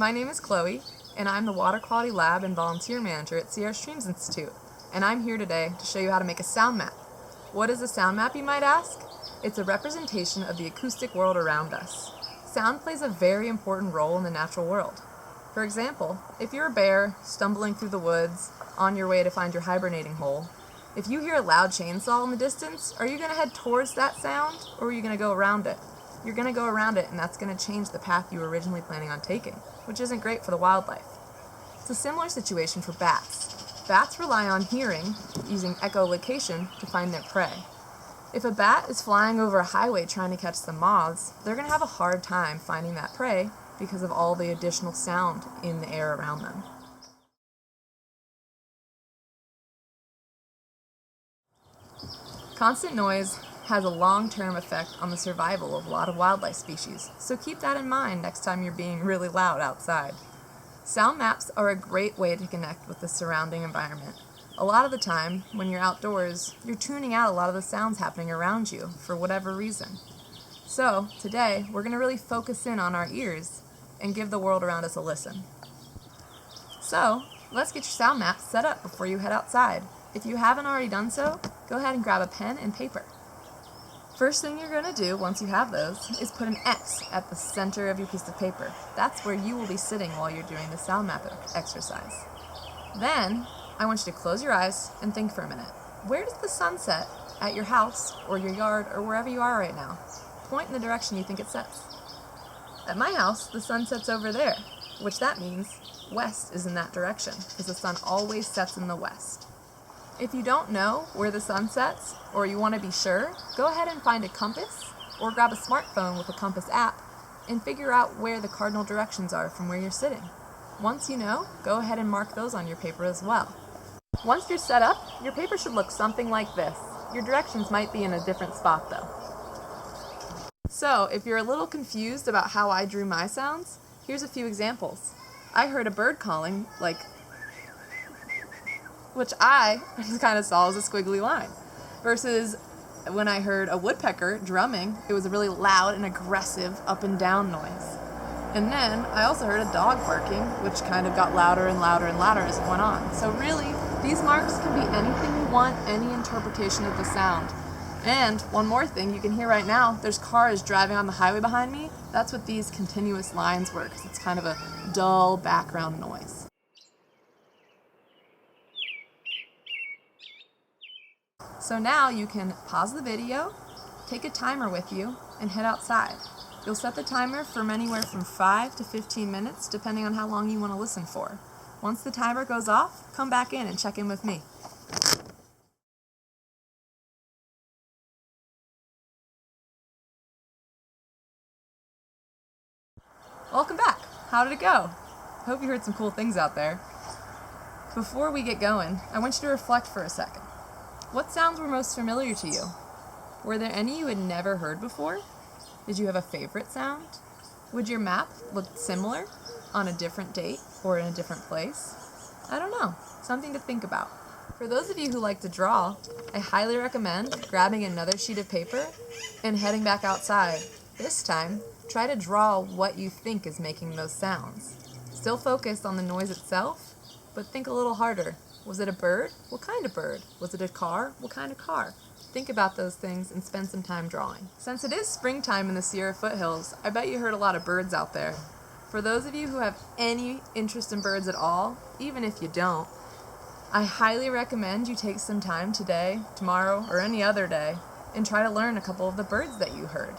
My name is Chloe, and I'm the Water Quality Lab and Volunteer Manager at Sierra Streams Institute, and I'm here today to show you how to make a sound map. What is a sound map, you might ask? It's a representation of the acoustic world around us. Sound plays a very important role in the natural world. For example, if you're a bear stumbling through the woods on your way to find your hibernating hole, if you hear a loud chainsaw in the distance, are you going to head towards that sound, or are you going to go around it? You're going to go around it, and that's going to change the path you were originally planning on taking, which isn't great for the wildlife. It's a similar situation for bats. Bats rely on hearing, using echolocation, to find their prey. If a bat is flying over a highway trying to catch some moths, they're going to have a hard time finding that prey because of all the additional sound in the air around them. Constant noise has a long-term effect on the survival of a lot of wildlife species, so keep that in mind next time you're being really loud outside. Sound maps are a great way to connect with the surrounding environment. A lot of the time, when you're outdoors, you're tuning out a lot of the sounds happening around you for whatever reason. So, today, we're going to really focus in on our ears and give the world around us a listen. So, let's get your sound maps set up before you head outside. If you haven't already done so, go ahead and grab a pen and paper. First thing you're going to do once you have those is put an X at the center of your piece of paper. That's where you will be sitting while you're doing the sound map exercise. Then, I want you to close your eyes and think for a minute. Where does the sun set at your house or your yard or wherever you are right now? Point in the direction you think it sets. At my house, the sun sets over there, which that means west is in that direction, because the sun always sets in the west. If you don't know where the sun sets, or you want to be sure, go ahead and find a compass, or grab a smartphone with a compass app, and figure out where the cardinal directions are from where you're sitting. Once you know, go ahead and mark those on your paper as well. Once you're set up, your paper should look something like this. Your directions might be in a different spot though. So, if you're a little confused about how I drew my sounds, here's a few examples. I heard a bird calling, like, which I just kind of saw as a squiggly line. Versus when I heard a woodpecker drumming, it was a really loud and aggressive up and down noise. And then I also heard a dog barking, which kind of got louder and louder and louder as it went on. So really, these marks can be anything you want, any interpretation of the sound. And one more thing you can hear right now, there's cars driving on the highway behind me. That's what these continuous lines were, because it's kind of a dull background noise. So now you can pause the video, take a timer with you, and head outside. You'll set the timer for anywhere from 5 to 15 minutes, depending on how long you want to listen for. Once the timer goes off, come back in and check in with me. Welcome back. How did it go? I hope you heard some cool things out there. Before we get going, I want you to reflect for a second. What sounds were most familiar to you? Were there any you had never heard before? Did you have a favorite sound? Would your map look similar on a different date or in a different place? I don't know. Something to think about. For those of you who like to draw, I highly recommend grabbing another sheet of paper and heading back outside. This time, try to draw what you think is making those sounds. Still focus on the noise itself, but think a little harder. Was it a bird? What kind of bird? Was it a car? What kind of car? Think about those things and spend some time drawing. Since it is springtime in the Sierra Foothills, I bet you heard a lot of birds out there. For those of you who have any interest in birds at all, even if you don't, I highly recommend you take some time today, tomorrow, or any other day and try to learn a couple of the birds that you heard.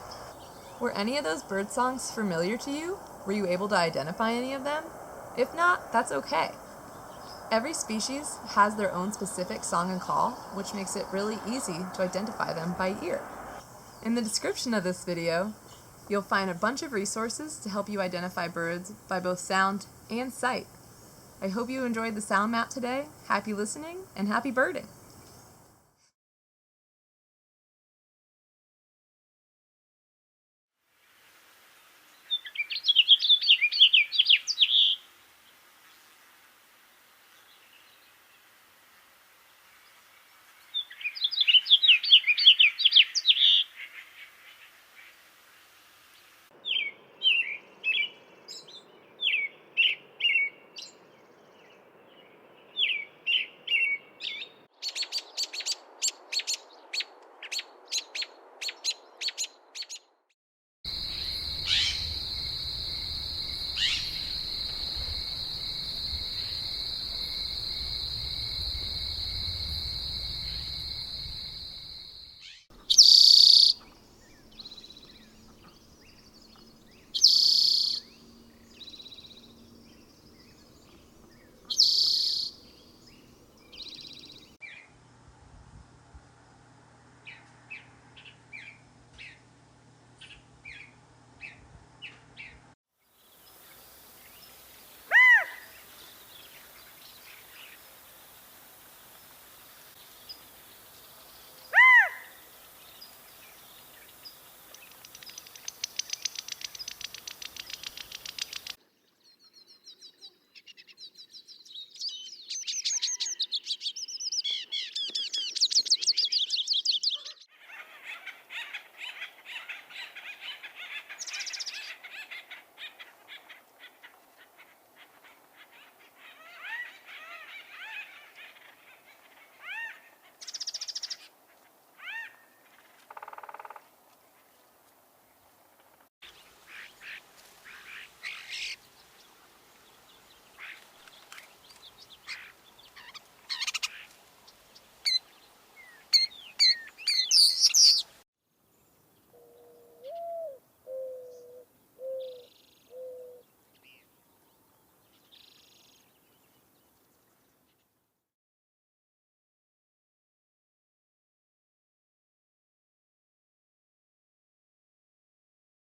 Were any of those bird songs familiar to you? Were you able to identify any of them? If not, that's okay. Every species has their own specific song and call, which makes it really easy to identify them by ear. In the description of this video, you'll find a bunch of resources to help you identify birds by both sound and sight. I hope you enjoyed the sound map today. Happy listening and happy birding!